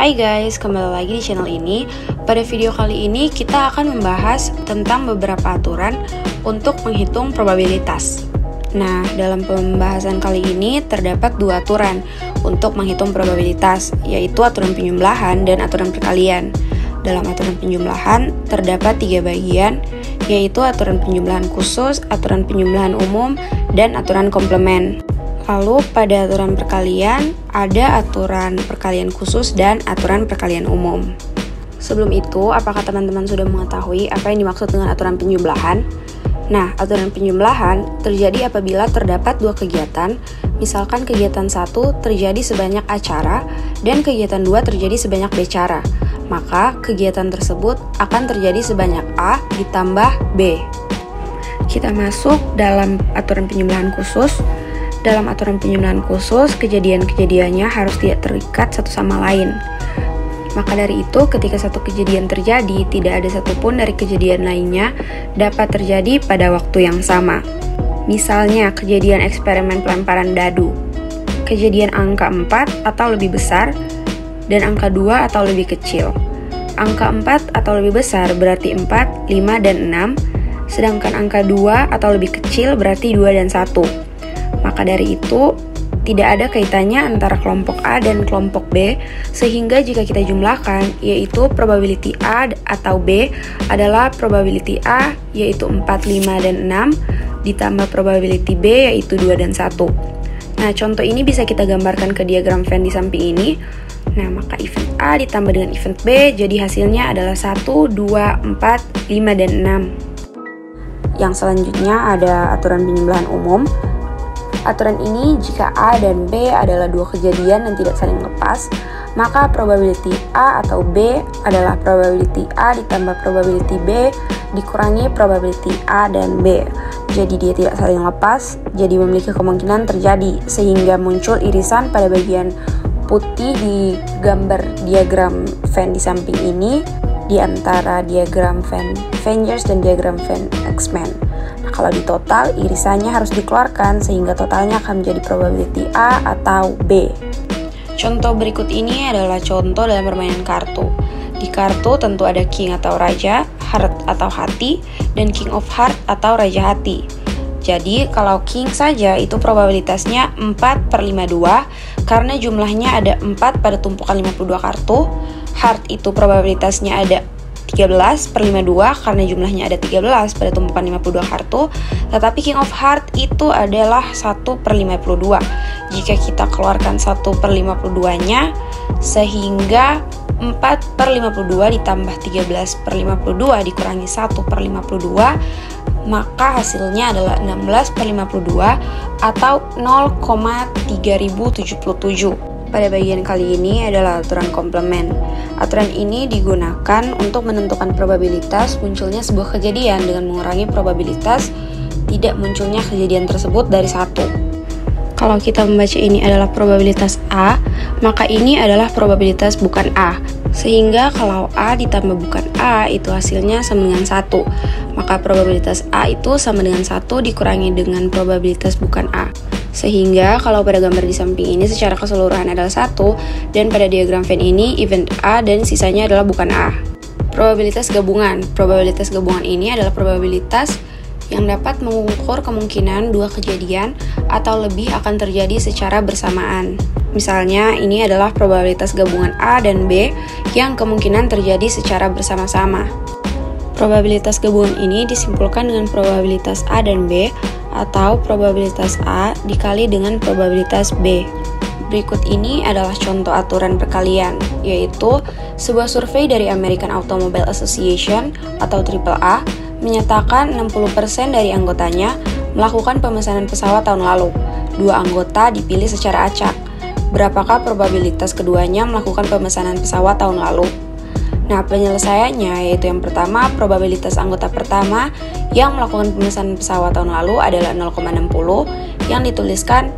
Hai guys, kembali lagi di channel ini. Pada video kali ini kita akan membahas tentang beberapa aturan untuk menghitung probabilitas. Nah, dalam pembahasan kali ini terdapat dua aturan untuk menghitung probabilitas, yaitu aturan penjumlahan dan aturan perkalian. Dalam aturan penjumlahan terdapat 3 bagian, yaitu aturan penjumlahan khusus, aturan penjumlahan umum, dan aturan komplement. Lalu pada aturan perkalian, ada aturan perkalian khusus dan aturan perkalian umum. Sebelum itu, apakah teman-teman sudah mengetahui apa yang dimaksud dengan aturan penjumlahan? Nah, aturan penjumlahan terjadi apabila terdapat dua kegiatan, misalkan kegiatan 1 terjadi sebanyak A cara, dan kegiatan 2 terjadi sebanyak B cara. Maka, kegiatan tersebut akan terjadi sebanyak A ditambah B. Kita masuk dalam aturan penjumlahan khusus. Dalam aturan penjumlahan khusus, kejadian-kejadiannya harus tidak terikat satu sama lain. Maka dari itu, ketika satu kejadian terjadi, tidak ada satupun dari kejadian lainnya dapat terjadi pada waktu yang sama. Misalnya, kejadian eksperimen pelemparan dadu. Kejadian angka 4 atau lebih besar, dan angka 2 atau lebih kecil. Angka 4 atau lebih besar berarti 4, 5, dan 6, sedangkan angka 2 atau lebih kecil berarti 2 dan 1. Maka dari itu, tidak ada kaitannya antara kelompok A dan kelompok B, sehingga jika kita jumlahkan, yaitu probability A atau B adalah probability A, yaitu 4, 5, dan 6, ditambah probability B, yaitu 2 dan 1. Nah, contoh ini bisa kita gambarkan ke diagram Venn di samping ini. Nah, maka event A ditambah dengan event B, jadi hasilnya adalah 1, 2, 4, 5, dan 6. Yang selanjutnya ada aturan penjumlahan umum. Aturan ini, jika A dan B adalah dua kejadian yang tidak saling lepas, maka probability A atau B adalah probability A ditambah probability B dikurangi probability A dan B. Jadi dia tidak saling lepas, jadi memiliki kemungkinan terjadi, sehingga muncul irisan pada bagian putih di gambar diagram Venn di samping ini, di antara diagram Venn Avengers dan diagram Venn X-Men. Nah, kalau di total, irisannya harus dikeluarkan sehingga totalnya akan menjadi probability A atau B. Contoh berikut ini adalah contoh dalam permainan kartu. Di kartu tentu ada king atau raja, heart atau hati, dan king of heart atau raja hati. Jadi kalau king saja itu probabilitasnya 4/52 karena jumlahnya ada 4 pada tumpukan 52 kartu. Heart itu probabilitasnya ada 13/52 karena jumlahnya ada 13 pada tumpukan 52 kartu. Tetapi king of heart itu adalah 1/52. Jika kita keluarkan 1/52-nya, sehingga 4/52 ditambah 13/52 dikurangi 1/52, maka hasilnya adalah 16/52 atau 0,3077. Pada bagian kali ini adalah aturan komplement. Aturan ini digunakan untuk menentukan probabilitas munculnya sebuah kejadian dengan mengurangi probabilitas tidak munculnya kejadian tersebut dari 1. Kalau kita membaca ini adalah probabilitas A, maka ini adalah probabilitas bukan A. Sehingga kalau A ditambah bukan A itu hasilnya sama dengan 1. Maka probabilitas A itu sama dengan 1 dikurangi dengan probabilitas bukan A. Sehingga kalau pada gambar di samping ini secara keseluruhan adalah 1, dan pada diagram Venn ini event A dan sisanya adalah bukan A. Probabilitas gabungan. Probabilitas gabungan ini adalah probabilitas yang dapat mengukur kemungkinan dua kejadian atau lebih akan terjadi secara bersamaan. Misalnya, ini adalah probabilitas gabungan A dan B yang kemungkinan terjadi secara bersama-sama. Probabilitas gabungan ini disimpulkan dengan probabilitas A dan B atau probabilitas A dikali dengan probabilitas B. Berikut ini adalah contoh aturan perkalian, yaitu sebuah survei dari American Automobile Association atau AAA menyatakan 60% dari anggotanya melakukan pemesanan pesawat tahun lalu. 2 anggota dipilih secara acak. Berapakah probabilitas keduanya melakukan pemesanan pesawat tahun lalu? Nah, penyelesaiannya yaitu yang pertama, probabilitas anggota pertama yang melakukan pemesanan pesawat tahun lalu adalah 0,60, yang dituliskan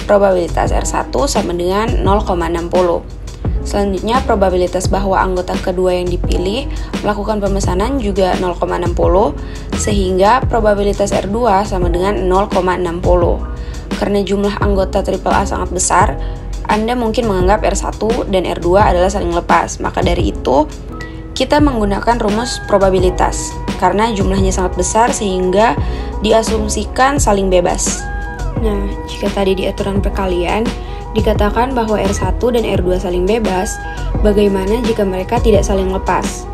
probabilitas R1 sama dengan 0,60. Selanjutnya, probabilitas bahwa anggota kedua yang dipilih melakukan pemesanan juga 0,60, sehingga probabilitas R2 sama dengan 0,60. Karena jumlah anggota AAA sangat besar, Anda mungkin menganggap R1 dan R2 adalah saling lepas. Maka dari itu, kita menggunakan rumus probabilitas karena jumlahnya sangat besar sehingga diasumsikan saling bebas. Nah, jika tadi di aturan perkalian dikatakan bahwa R1 dan R2 saling bebas, bagaimana jika mereka tidak saling lepas?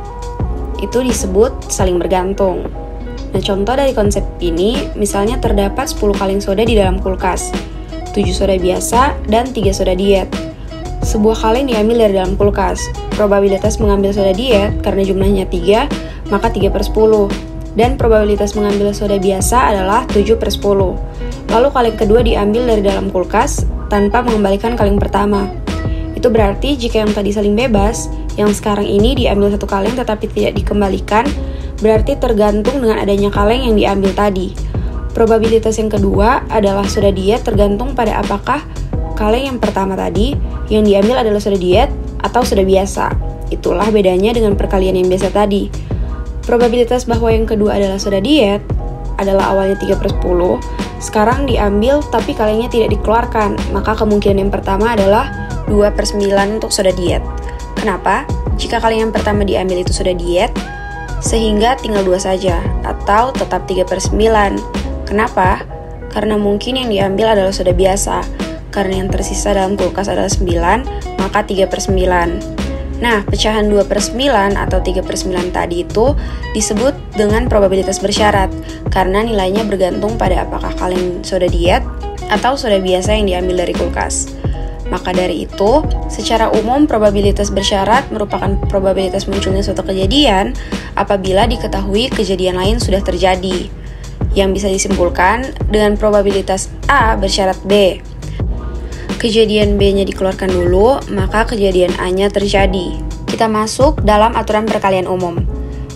Itu disebut saling bergantung. Nah, contoh dari konsep ini, misalnya terdapat 10 kaleng soda di dalam kulkas, 7 soda biasa, dan 3 soda diet. Sebuah kaleng diambil dari dalam kulkas. Probabilitas mengambil soda diet karena jumlahnya 3, maka 3/10. Dan probabilitas mengambil soda biasa adalah 7/10. Lalu kaleng kedua diambil dari dalam kulkas tanpa mengembalikan kaleng pertama. Itu berarti jika yang tadi saling bebas, yang sekarang ini diambil satu kaleng tetapi tidak dikembalikan, berarti tergantung dengan adanya kaleng yang diambil tadi. Probabilitas yang kedua adalah soda diet tergantung pada apakah kaleng yang pertama tadi yang diambil adalah soda diet atau soda biasa. Itulah bedanya dengan perkalian yang biasa tadi. Probabilitas bahwa yang kedua adalah soda diet adalah awalnya 3/10, sekarang diambil tapi kalengnya tidak dikeluarkan, maka kemungkinan yang pertama adalah 2/9 untuk soda diet. Kenapa? Jika kaleng yang pertama diambil itu soda diet, sehingga tinggal 2 saja, atau tetap 3/9. Kenapa? Karena mungkin yang diambil adalah soda biasa. Karena yang tersisa dalam kulkas adalah 9, maka 3/9. Nah, pecahan 2/9 atau 3/9 tadi itu disebut dengan probabilitas bersyarat, karena nilainya bergantung pada apakah kaleng soda diet atau soda biasa yang diambil dari kulkas. Maka dari itu, secara umum probabilitas bersyarat merupakan probabilitas munculnya suatu kejadian apabila diketahui kejadian lain sudah terjadi, yang bisa disimpulkan dengan probabilitas A bersyarat B. Kejadian B-nya dikeluarkan dulu, maka kejadian A-nya terjadi. Kita masuk dalam aturan perkalian umum.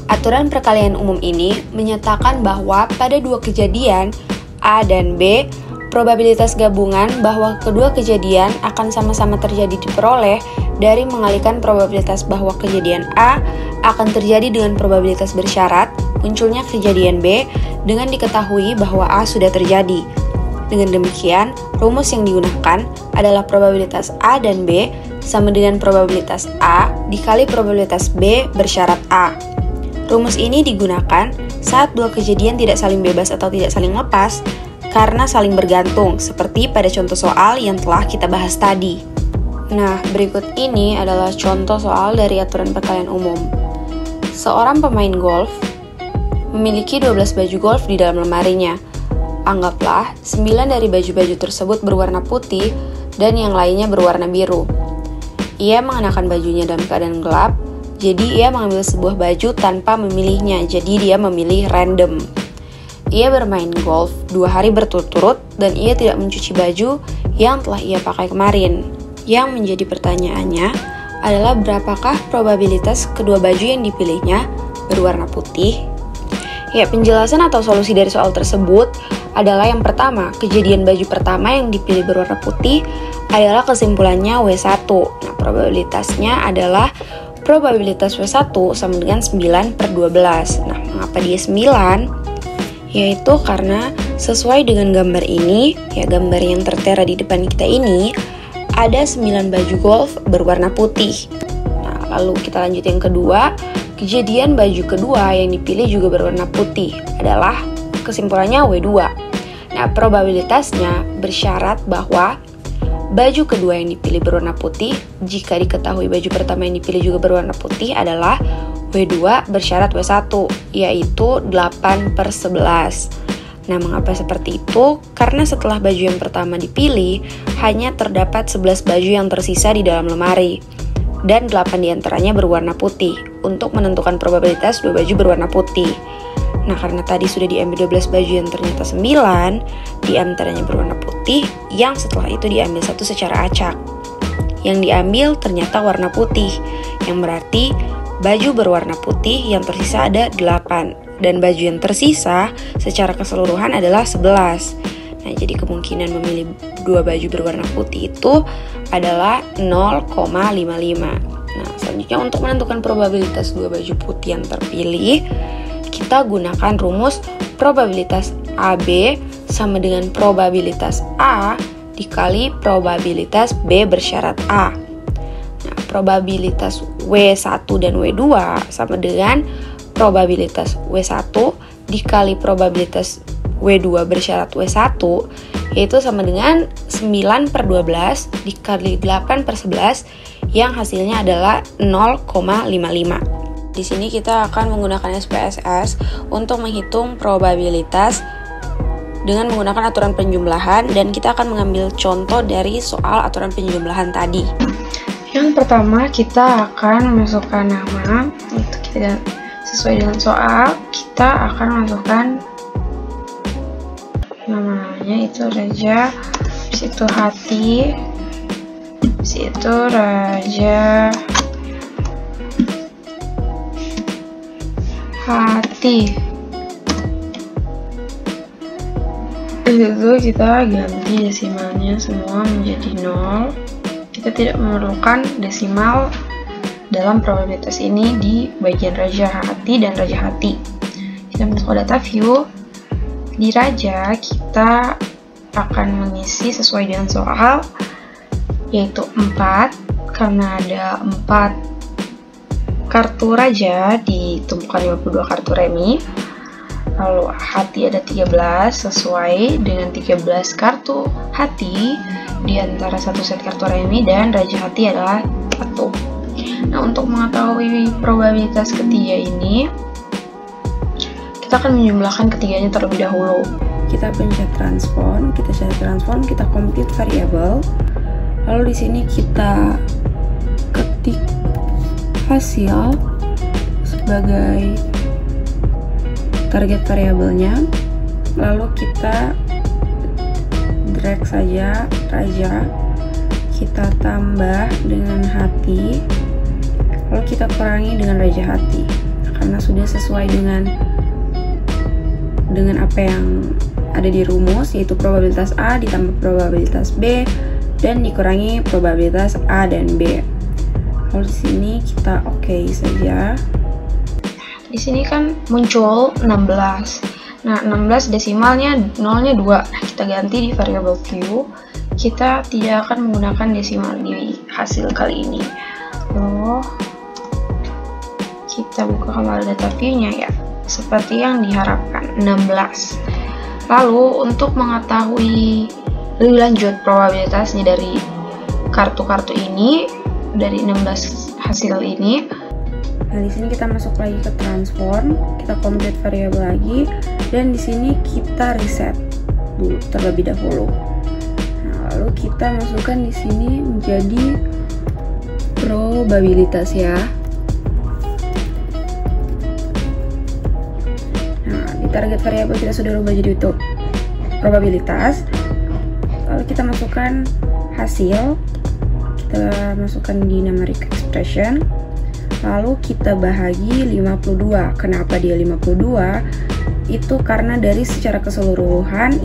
Aturan perkalian umum ini menyatakan bahwa pada dua kejadian A dan B, probabilitas gabungan bahwa kedua kejadian akan sama-sama terjadi diperoleh dari mengalikan probabilitas bahwa kejadian A akan terjadi dengan probabilitas bersyarat munculnya kejadian B dengan diketahui bahwa A sudah terjadi. Dengan demikian, rumus yang digunakan adalah probabilitas A dan B sama dengan probabilitas A dikali probabilitas B bersyarat A. Rumus ini digunakan saat dua kejadian tidak saling bebas atau tidak saling lepas karena saling bergantung, seperti pada contoh soal yang telah kita bahas tadi. Nah, berikut ini adalah contoh soal dari aturan perkalian umum. Seorang pemain golf memiliki 12 baju golf di dalam lemarinya. Anggaplah 9 dari baju-baju tersebut berwarna putih dan yang lainnya berwarna biru. Ia mengenakan bajunya dalam keadaan gelap, jadi ia mengambil sebuah baju tanpa memilihnya, jadi dia memilih random. Ia bermain golf 2 hari berturut-turut dan ia tidak mencuci baju yang telah ia pakai kemarin. Yang menjadi pertanyaannya adalah berapakah probabilitas kedua baju yang dipilihnya berwarna putih? Ya, penjelasan atau solusi dari soal tersebut adalah yang pertama, kejadian baju pertama yang dipilih berwarna putih adalah kesimpulannya W1. Nah, probabilitasnya adalah probabilitas W1 sama dengan 9/12. Nah, mengapa dia 9? Yaitu karena sesuai dengan gambar ini, ya gambar yang tertera di depan kita ini, ada 9 baju golf berwarna putih. Nah, lalu kita lanjut yang kedua, kejadian baju kedua yang dipilih juga berwarna putih adalah kesimpulannya W2. Nah, probabilitasnya bersyarat bahwa baju kedua yang dipilih berwarna putih jika diketahui baju pertama yang dipilih juga berwarna putih adalah W2 bersyarat W1, yaitu 8/11. Nah, mengapa seperti itu? Karena setelah baju yang pertama dipilih, hanya terdapat 11 baju yang tersisa di dalam lemari, dan 8 diantaranya berwarna putih, untuk menentukan probabilitas 2 baju berwarna putih. Nah, karena tadi sudah diambil 12 baju yang ternyata 9, diantaranya berwarna putih, yang setelah itu diambil satu secara acak. Yang diambil ternyata warna putih, yang berarti baju berwarna putih yang tersisa ada 8, dan baju yang tersisa secara keseluruhan adalah 11. Nah, jadi kemungkinan memilih 2 baju berwarna putih itu adalah 0,55. Nah, selanjutnya untuk menentukan probabilitas 2 baju putih yang terpilih, kita gunakan rumus probabilitas AB sama dengan probabilitas A dikali probabilitas B bersyarat A. Nah, probabilitas W1 dan W2 sama dengan probabilitas W1 dikali probabilitas W2 bersyarat W1, yaitu sama dengan 9/12 dikali 8/11 yang hasilnya adalah 0,55. Di sini kita akan menggunakan SPSS untuk menghitung probabilitas dengan menggunakan aturan penjumlahan, dan kita akan mengambil contoh dari soal aturan penjumlahan tadi. Yang pertama kita akan masukkan nama, untuk kita sesuai dengan soal kita akan masukkan namanya itu Raja, habis itu Hati, habis itu Raja Hati. Itu kita ganti desimalnya semua menjadi 0. Kita tidak memerlukan desimal dalam probabilitas ini di bagian Raja Hati dan Raja Hati. Kita masuk ke data view. Di Raja kita akan mengisi sesuai dengan soal, yaitu 4, karena ada 4 kartu Raja ditumpukan 52 kartu remi. Lalu Hati ada 13 sesuai dengan 13 kartu Hati di antara satu set kartu remi, dan Raja Hati adalah 1. Nah, untuk mengetahui probabilitas ketiga ini kita akan menjumlahkan ketiganya terlebih dahulu. Kita pencet transform, kita cari transform, kita compute variable. Lalu di sini kita ketik hasil sebagai target variabelnya, lalu kita drag saja Raja, kita tambah dengan Hati, lalu kita kurangi dengan Raja Hati, karena sudah sesuai dengan apa yang ada di rumus, yaitu probabilitas A ditambah probabilitas B dan dikurangi probabilitas A dan B. Lalu di sini kita oke saja. Di sini kan muncul 16. Nah, 16 desimalnya 0-nya 2. Kita ganti di variable Q. Kita tidak akan menggunakan desimal di hasil kali ini. Lalu kita buka kembali data view-nya ya. Seperti yang diharapkan, 16. Lalu untuk mengetahui lebih lanjut probabilitasnya dari kartu-kartu ini, dari 16 hasil ini, nah di sini kita masuk lagi ke transform, kita compute variable lagi, dan di sini kita reset dulu terlebih dahulu. Nah, lalu kita masukkan di sini menjadi probabilitas ya. Target variabel kita sudah rubah jadi untuk probabilitas. Lalu kita masukkan hasil, kita masukkan di numeric expression, lalu kita bahagi 52. Kenapa dia 52? Itu karena dari secara keseluruhan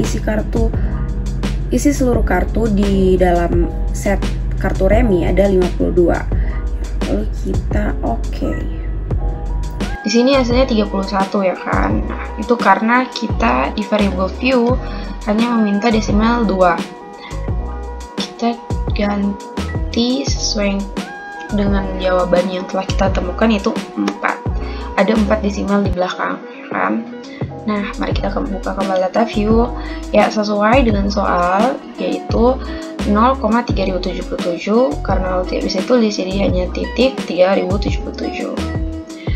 isi seluruh kartu di dalam set kartu remi ada 52. Lalu kita oke. Di sini hasilnya 31 ya kan. Nah, itu karena kita di variable view hanya meminta desimal 2. Kita ganti sesuai dengan jawaban yang telah kita temukan, yaitu 4. Ada 4 desimal di belakang ya kan. Nah, mari kita buka kembali data view. Ya, sesuai dengan soal, yaitu 0,3077, karena tidak bisa ditulis jadi hanya titik 3077.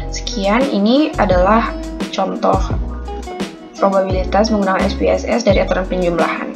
Sekian, ini adalah contoh probabilitas menggunakan SPSS dari aturan penjumlahan.